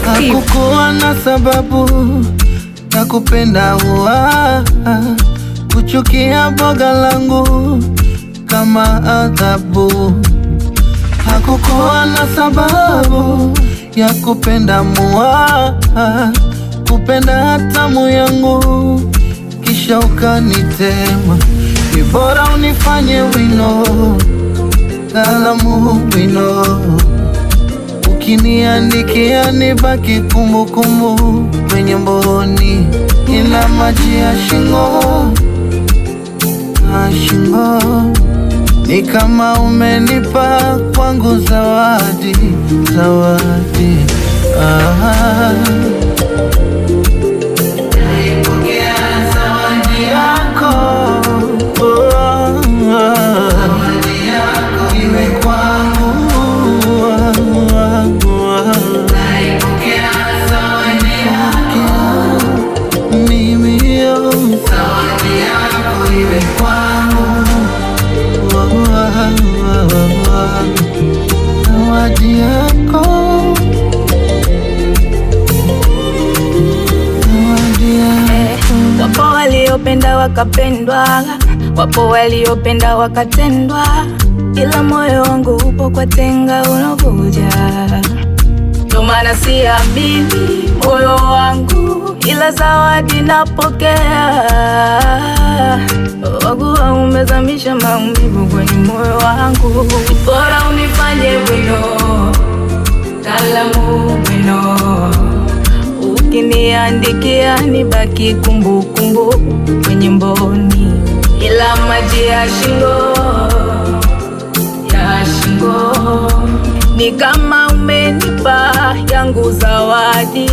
Hakukuwa na sababu ya kupenda kuchukia boga langu kama adhabu. Hakukuwa na sababu ya kupenda kupenda hatamu yangu kisha ukanitema. Ni bora unifanye wino, kalamu wino, ukiniandikia nibaki kumbukumbu kwenye mboni, ila maji ya shingo ni kama umenipa kwangu zawadi. Naipokea zawadi yako, zawadi yako iwe kwangu. Naipokea zawadi yako mimi, zawadi yako iwe kwangu. Zawadi yako, zawadi yako. Wapo waliopenda wakapendwa, wapo waliopenda wakatendwa, ila moyo wangu upo kwa tenga unavuja. Ndo maana siamini moyo wangu, ila zawadi napokea. Wagua umezamisha maumivu kwenye moyo wangu. Bora unifanye wino, kalamu wino, ukiniandikia nibaki kumbukumbu kwenye mboni, ila maji ya shingo ni kama umenipa yangu zawadi.